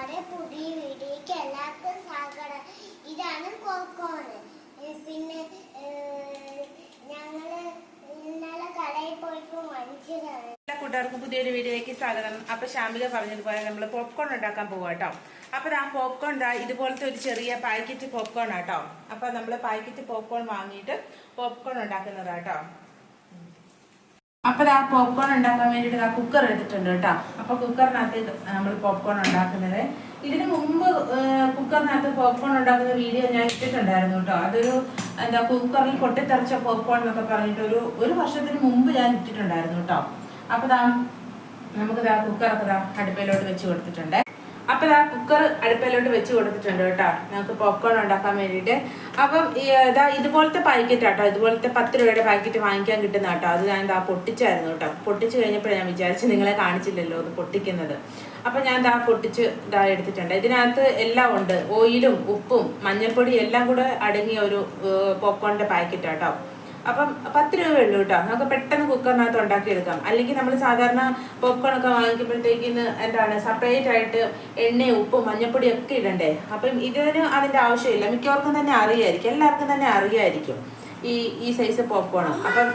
നമ്മുടെ പുതിയ വീഡിയോക്ക് എല്ലാവർക്കും സ്വാഗതം. ഇതാണ് പോപ്കോൺ. പിന്നെ ഞങ്ങള് ഇന്നലെ കടയിൽ പോയപ്പോ വാങ്ങിച്ചതാണ്. എല്ലാ കൂട്ടുകാർക്കും പുതിയൊരു വീഡിയോയിലേക്ക് സ്വാഗതം. അപ്പൊ ശാമിക പറഞ്ഞതുപോലെ നമ്മൾ പോപ്കോൺ ഉണ്ടാക്കാൻ പോവാ കേട്ടോ. അപ്പൊ ആ പോപ്കോൺ ഇതുപോലത്തെ ഒരു ചെറിയ പാക്കറ്റ് പോപ്കോൺ ആട്ടോ. അപ്പൊ നമ്മള് പാക്കറ്റ് പോപ്കോൺ വാങ്ങിയിട്ട് പോപ്കോൺ ഉണ്ടാക്കുന്നതാട്ടോ. അപ്പൊ ആ പോപ്കോൺ ഉണ്ടാക്കാൻ വേണ്ടിയിട്ട് ആ കുക്കർ എടുത്തിട്ടുണ്ട് കേട്ടോ. അപ്പൊ കുക്കറിനകത്ത് നമ്മൾ പോപ്കോൺ ഉണ്ടാക്കുന്നത്. ഇതിനു മുമ്പ് കുക്കറിനകത്ത് പോപ്കോൺ ഉണ്ടാക്കുന്ന വീഡിയോ ഞാൻ ഇട്ടിട്ടുണ്ടായിരുന്നു കേട്ടോ. അതൊരു കുക്കറിൽ പൊട്ടിത്തെറിച്ച പോപ്കോൺ എന്നൊക്കെ പറഞ്ഞിട്ട് ഒരു വർഷത്തിന് മുമ്പ് ഞാൻ ഇട്ടിട്ടുണ്ടായിരുന്നു കേട്ടോ. അപ്പൊ നമുക്ക് കുക്കറൊക്കെ അടുപ്പയിലോട്ട് വെച്ച് കൊടുത്തിട്ടുണ്ട്. അപ്പൊ കുക്കർ അടുപ്പയിലോട്ട് വെച്ച് കൊടുത്തിട്ടുണ്ട് കേട്ടോ, നമുക്ക് പോപ്കോൺ ഉണ്ടാക്കാൻ വേണ്ടിയിട്ട്. അപ്പം ഇതുപോലത്തെ പാക്കറ്റ് ആട്ടോ, ഇതുപോലത്തെ 10 രൂപയുടെ പാക്കറ്റ് വാങ്ങിക്കാൻ കിട്ടുന്ന കേട്ടോ. അത് ഞാൻ പൊട്ടിച്ചായിരുന്നു കേട്ടോ. പൊട്ടിച്ച് കഴിഞ്ഞപ്പോൾ ഞാൻ വിചാരിച്ചു നിങ്ങളെ കാണിച്ചില്ലല്ലോ അത് പൊട്ടിക്കുന്നത്. അപ്പൊ ഞാൻ പൊട്ടിച്ച് എടുത്തിട്ടുണ്ട്. ഇതിനകത്ത് എല്ലാം ഉണ്ട്, ഓയിലും ഉപ്പും മഞ്ഞൾപ്പൊടി എല്ലാം കൂടെ അടങ്ങിയ ഒരു പോപ്കോണിന്റെ പാക്കറ്റ് ആട്ടോ. അപ്പം 10 രൂപയുള്ളൂ കേട്ടോ. നമുക്ക് പെട്ടെന്ന് കുക്കറിനകത്ത് ഉണ്ടാക്കിയെടുക്കാം. അല്ലെങ്കിൽ നമ്മൾ സാധാരണ പോപ്കോൺ ഒക്കെ വാങ്ങിക്കുമ്പോഴത്തേക്കിന് സെപ്പറേറ്റ് ആയിട്ട് എണ്ണയും ഉപ്പും മഞ്ഞപ്പൊടിയും ഒക്കെ ഇടണ്ടേ. അപ്പം ഇതിന് അതിന്റെ ആവശ്യമില്ല. മിക്കവർക്കും തന്നെ അറിയായിരിക്കും, എല്ലാവർക്കും തന്നെ അറിയായിരിക്കും ഈ സൈസ് പോപ്കോൺ. അപ്പം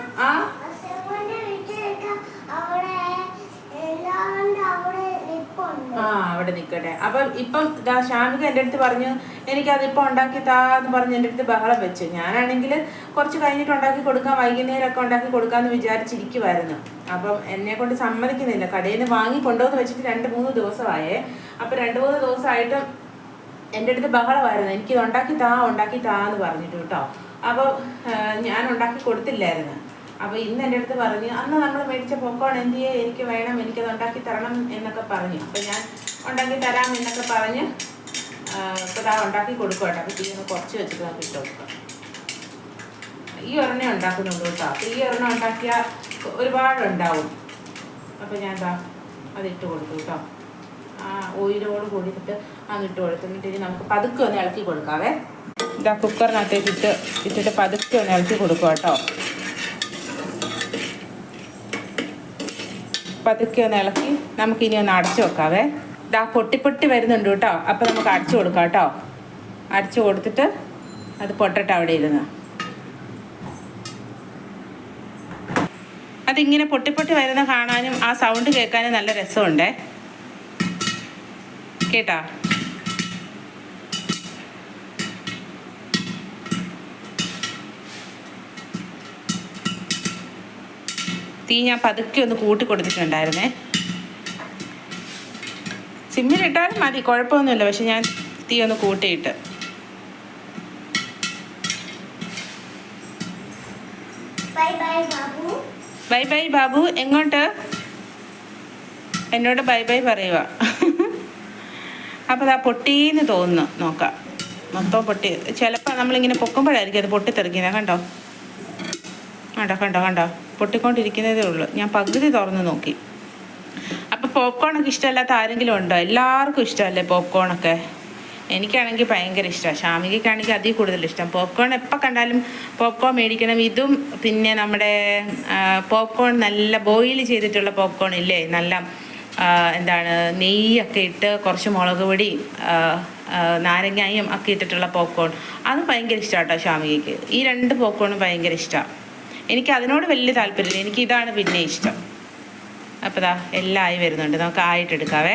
അവിടെ നിൽക്കട്ടെ. അപ്പം ഇപ്പം ശാമിക എൻ്റെ അടുത്ത് പറഞ്ഞു എനിക്കതിപ്പോൾ ഉണ്ടാക്കി താന്ന് പറഞ്ഞ് എൻ്റെ അടുത്ത് ബഹളം വെച്ചു. ഞാനാണെങ്കിൽ കുറച്ച് കഴിഞ്ഞിട്ട് ഉണ്ടാക്കി കൊടുക്കാം, വൈകുന്നേരമൊക്കെ ഉണ്ടാക്കി കൊടുക്കാമെന്ന് വിചാരിച്ചിരിക്കുമായിരുന്നു. അപ്പം എന്നെ കൊണ്ട് സമ്മതിക്കുന്നില്ല. കടയിൽ നിന്ന് വാങ്ങി കൊണ്ടുവന്ന് വെച്ചിട്ട് 2-3 ദിവസമായേ. അപ്പം 2-3 ദിവസമായിട്ടും എൻ്റെ അടുത്ത് ബഹളമായിരുന്നു, എനിക്കിത് ഉണ്ടാക്കി താന്ന് പറഞ്ഞിട്ട് കേട്ടോ. അപ്പോൾ ഞാൻ ഉണ്ടാക്കി കൊടുത്തില്ലായിരുന്നു. അപ്പോൾ ഇന്ന് എൻ്റെ അടുത്ത് പറഞ്ഞു അന്ന് നമ്മൾ മേടിച്ച പോപ്കോൺ എന്തിയെ, എനിക്ക് വേണം, എനിക്കത് ഉണ്ടാക്കി തരണം എന്നൊക്കെ പറഞ്ഞു. അപ്പോൾ ഞാൻ ഉണ്ടാക്കി തരാം എന്നൊക്കെ പറഞ്ഞ് ഇപ്പോൾ ഉണ്ടാക്കി കൊടുക്കും കേട്ടോ. അപ്പോൾ തീയൊന്ന് കുറച്ച് വെച്ചിട്ട് നമുക്ക് ഇട്ട് കൊടുക്കാം. ഈ ഒരെണ്ണേ ഉണ്ടാക്കുന്നുള്ളൂ കേട്ടോ. അപ്പോൾ ഈ ഒരെണ്ണം ഉണ്ടാക്കിയാൽ ഒരുപാടുണ്ടാവും. അപ്പോൾ ഞാൻ അതിട്ട് കൊടുത്തു കേട്ടോ. ഓയിലോട് കൂടിയിട്ട് അങ്ങിട്ട് കൊടുത്തു. എന്നിട്ട് നമുക്ക് പതുക്കെ ഒന്ന് ഇളക്കി കൊടുക്കാവേ. കുക്കറിനകത്തേക്ക് ഇട്ടിട്ട് പതുക്കെ ഒന്ന് ഇളക്കി കൊടുക്കുക കേട്ടോ. പതുക്കെ ഒന്ന് ഇളക്കി നമുക്കിനി ഒന്ന് അടച്ചു വെക്കാവേ. പൊട്ടി വരുന്നുണ്ട് കേട്ടോ. അപ്പം നമുക്ക് അടച്ചു കൊടുക്കാം കേട്ടോ. അടച്ചു കൊടുത്തിട്ട് അത് പൊട്ടട്ടെ അവിടെ ഇരുന്ന്. അതിങ്ങനെ പൊട്ടി വരുന്ന കാണാനും ആ സൗണ്ട് കേൾക്കാനും നല്ല രസമുണ്ടേ കേട്ടോ. തീ ഞാൻ പതുക്കെ ഒന്ന് കൂട്ടി കൊടുത്തിട്ടുണ്ടായിരുന്നേ. സിമ്മിലിട്ടാലും മതി, കുഴപ്പമൊന്നുമില്ല. പക്ഷെ ഞാൻ തീ ഒന്ന് കൂട്ടിയിട്ട്. Bye bye Babu. എങ്ങോട്ട്? എന്നോട് ബൈ ബൈ പറയുക. അപ്പോൾ പൊട്ടീന്ന് തോന്നുന്നു. നോക്കാം, മൊത്തം പൊട്ടി. ചിലപ്പോൾ നമ്മളിങ്ങനെ പൊക്കുമ്പോഴായിരിക്കും അത് പൊട്ടിത്തെറിക്കുന്നത്. കണ്ടോ പൊട്ടിക്കൊണ്ടിരിക്കുന്നതേ ഉള്ളൂ. ഞാൻ പകുതി തുറന്ന് നോക്കി. അപ്പോൾ പോപ്കോണൊക്കെ ഇഷ്ടമല്ലാത്ത ആരെങ്കിലും ഉണ്ടോ? എല്ലാവർക്കും ഇഷ്ടമല്ലേ പോപ്കോണൊക്കെ? എനിക്കാണെങ്കിൽ ഭയങ്കര ഇഷ്ടമാണ്. ശാമികയ്ക്കാണെങ്കിൽ അതിൽ കൂടുതൽ ഇഷ്ടം. പോപ്കോൺ എപ്പോൾ കണ്ടാലും പോപ്കോൺ മേടിക്കണം. ഇതും പിന്നെ നമ്മുടെ പോപ്കോൺ നല്ല ബോയിൽ ചെയ്തിട്ടുള്ള പോപ്കോൺ ഇല്ലേ, നല്ല നെയ്യൊക്കെ ഇട്ട് കുറച്ച് മുളക് പൊടി നാരങ്ങയും ഒക്കെ ഇട്ടിട്ടുള്ള പോപ്കോൺ, അതും ഭയങ്കര ഇഷ്ടമാണ് കേട്ടോ ശാമികയ്ക്ക്. ഈ 2 പോപ്കോണും ഭയങ്കര ഇഷ്ടമാണ്. എനിക്ക് അതിനോട് വലിയ താല്പര്യമില്ല, എനിക്ക് ഇതാണ് പിന്നെ ഇഷ്ടം. അപ്പോൾ എല്ലാം ആയി വരുന്നുണ്ട്. നമുക്ക് ആയിട്ടെടുക്കാവേ.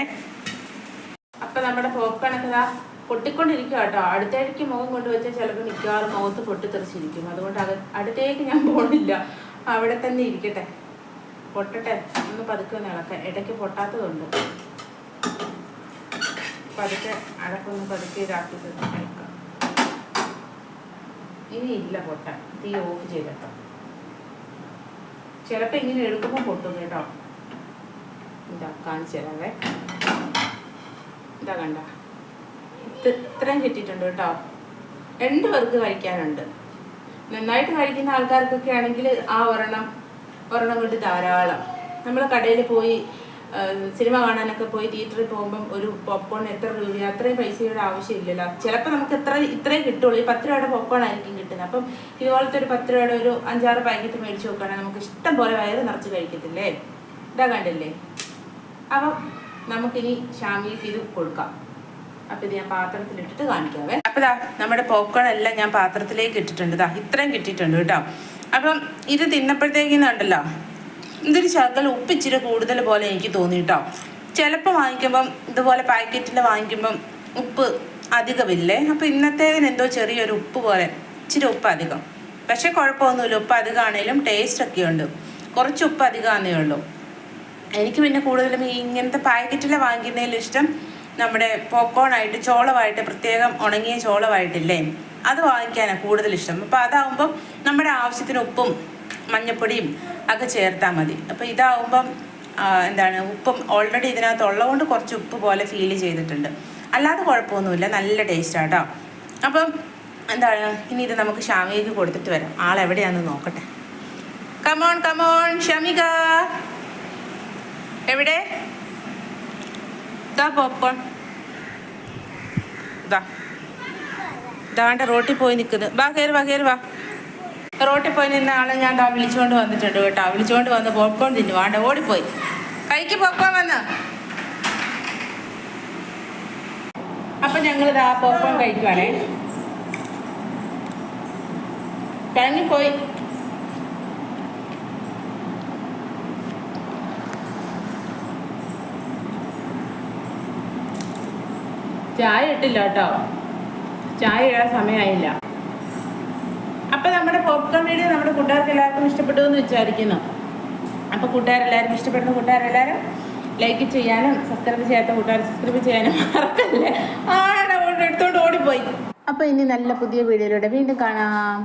അപ്പം നമ്മുടെ പോപ്കോണൊക്കെ പൊട്ടിക്കൊണ്ടിരിക്കുക കേട്ടോ. അടുത്തേക്ക് മുഖം കൊണ്ടുവച്ചാൽ ചിലപ്പോൾ മിക്കവാറും മുഖത്ത് പൊട്ടിത്തെറിച്ചിരിക്കും. അതുകൊണ്ട് അടുത്തേക്ക് ഞാൻ പോണില്ല, അവിടെ തന്നെ ഇരിക്കട്ടെ. പൊട്ടട്ടെ, ഒന്ന് പതുക്കെ ഒന്ന് ഇളക്കാൻ. ഇടയ്ക്ക് പൊട്ടാത്തതുണ്ട്. പതുക്കെ അടക്കൊന്ന് പതുക്കെ ഇതാക്കിയിട്ട് ഇളക്കാം. ഇനിയില്ല പൊട്ടാൻ. തീ ഓഫ് ചെയ്തട്ടോ. ചിലപ്പോൾ ഇങ്ങനെ എടുക്കുമ്പോൾ പൊട്ടും കേട്ടോ. കാണിച്ചു തരാവേ. കണ്ട ഇത്രയും കിട്ടിയിട്ടുണ്ട് കേട്ടോ. 2 പേർക്ക് കഴിക്കാനുണ്ട്. നന്നായിട്ട് കഴിക്കുന്ന ആൾക്കാർക്കൊക്കെ ആണെങ്കിൽ ആ ഒരെണ്ണം കൊണ്ട് ധാരാളം. നമ്മൾ കടയിൽ പോയി സിനിമ കാണാനൊക്കെ പോയി തിയേറ്ററിൽ പോകുമ്പം ഒരു പോപ്കോൺ എത്ര രൂപ, അത്രയും പൈസയുടെ ആവശ്യമില്ലല്ലോ. ചിലപ്പോൾ നമുക്ക് ഇത്രയും കിട്ടുള്ളൂ. ഈ 10 രൂപയുടെ പോപ്കോൺ ആയിരിക്കും കിട്ടുന്നത്. അപ്പം ഇതുപോലത്തെ ഒരു 10 രൂപയുടെ ഒരു 5-6 പാക്കറ്റ് മേടിച്ച് നോക്കുകയാണെങ്കിൽ നമുക്ക് ഇഷ്ടം പോലെ വയറ് നിറച്ച് കഴിക്കത്തില്ലേ. കണ്ടില്ലേ. അപ്പം നമുക്കിനി ശാമിക്ക് ഇത് കൊടുക്കാം. അപ്പൊ ഇത് ഞാൻ പാത്രത്തിലിട്ടിട്ട് കാണിക്കാവേ. അപ്പൊ ദാ നമ്മുടെ പോപ്കോൺ എല്ലാം ഞാൻ പാത്രത്തിലേക്ക് ഇട്ടിട്ടുണ്ട്. ദാ ഇത്രയും കിട്ടിയിട്ടുണ്ട് കേട്ടോ. അപ്പം ഇത് തിന്നപ്പോഴത്തേക്കുന്നുണ്ടല്ലോ ഇതൊരു ശകലം ഉപ്പ് ഇച്ചിരി കൂടുതൽ പോലെ എനിക്ക് തോന്നി കേട്ടോ. ചിലപ്പോൾ വാങ്ങിക്കുമ്പം ഇതുപോലെ പാക്കറ്റിൽ വാങ്ങിക്കുമ്പം ഉപ്പ് അധികമില്ലേ. അപ്പം ഇന്നത്തേതിന് എന്തോ ചെറിയൊരു ഉപ്പ് പോലെ ഇച്ചിരി ഉപ്പ് അധികം. പക്ഷെ കുഴപ്പമൊന്നുമില്ല, ഉപ്പ് അധികമാണേലും ടേസ്റ്റൊക്കെ ഉണ്ട്. കുറച്ച് ഉപ്പ് അധികമാണെന്നേ ഉള്ളൂ. എനിക്ക് പിന്നെ കൂടുതലും ഈ ഇങ്ങനത്തെ പാക്കറ്റിൽ വാങ്ങിക്കുന്നതിൽ ഇഷ്ടം നമ്മുടെ പോപ്കോണായിട്ട് ചോളമായിട്ട് പ്രത്യേകം ഉണങ്ങിയ ചോളമായിട്ടില്ലേ, അത് വാങ്ങിക്കാനാണ് കൂടുതൽ ഇഷ്ടം. അപ്പോൾ അതാവുമ്പം നമ്മുടെ ആവശ്യത്തിന് ഉപ്പും മഞ്ഞപ്പൊടിയും ഒക്കെ ചേർത്താൽ മതി. അപ്പോൾ ഇതാവുമ്പം എന്താണ് ഉപ്പും ഓൾറെഡി ഇതിനകത്ത് ഉള്ളതുകൊണ്ട് കുറച്ച് ഉപ്പ് പോലെ ഫീൽ ചെയ്തിട്ടുണ്ട്. അല്ലാതെ കുഴപ്പമൊന്നുമില്ല, നല്ല ടേസ്റ്റാണ് കേട്ടോ. അപ്പം എന്താണ് ഇനി ഇത് നമുക്ക് ഷാമികയ്ക്ക് കൊടുത്തിട്ട് വരാം. ആളെവിടെയാണെന്ന് നോക്കട്ടെ. കമോൺ കമോൺ ഷമിക, എവിടെ? ഇതാ പോപ്കോൺ, ഇതാണ്ട് റോട്ടിൽ പോയി നിൽക്കുന്നത്. വാ കയറി വാ കയറി വാ. റോട്ടിൽ പോയി നിന്ന ആളെ ഞാൻ ദാ വിളിച്ചുകൊണ്ട് വന്നിട്ടുണ്ട് കേട്ടോ. വിളിച്ചുകൊണ്ട് വന്ന് പോപ്കോൺ തിന്നു. വാണ്ട ഓടിപ്പോയി കഴിക്ക് പോപ്കോൺ വന്ന്. അപ്പം ഞങ്ങൾ ഇതാ പോപ്കോൺ കഴിക്കുവാണേ. കഴിഞ്ഞിപ്പോയി. ചായ ഇട്ടില്ല കേട്ടോ, ചായ ഇടാൻ സമയമായില്ല. അപ്പം നമ്മുടെ പോപ്കോൺ വീഡിയോ നമ്മുടെ കൂട്ടുകാർക്ക് എല്ലാവർക്കും ഇഷ്ടപ്പെട്ടു എന്ന് വിചാരിക്കുന്നു. അപ്പോൾ കൂട്ടുകാരെല്ലാവരും ഇഷ്ടപ്പെടുന്ന കൂട്ടുകാരെല്ലാവരും ലൈക്ക് ചെയ്യാനും സബ്സ്ക്രൈബ് ചെയ്യാത്ത കൂട്ടുകാർ സബ്സ്ക്രൈബ് ചെയ്യാനും മറക്കല്ലേ. എടുത്തോണ്ട് ഓടിപ്പോയി. അപ്പോൾ ഇനി നല്ല പുതിയ വീഡിയോയിലൂടെ വീണ്ടും കാണാം.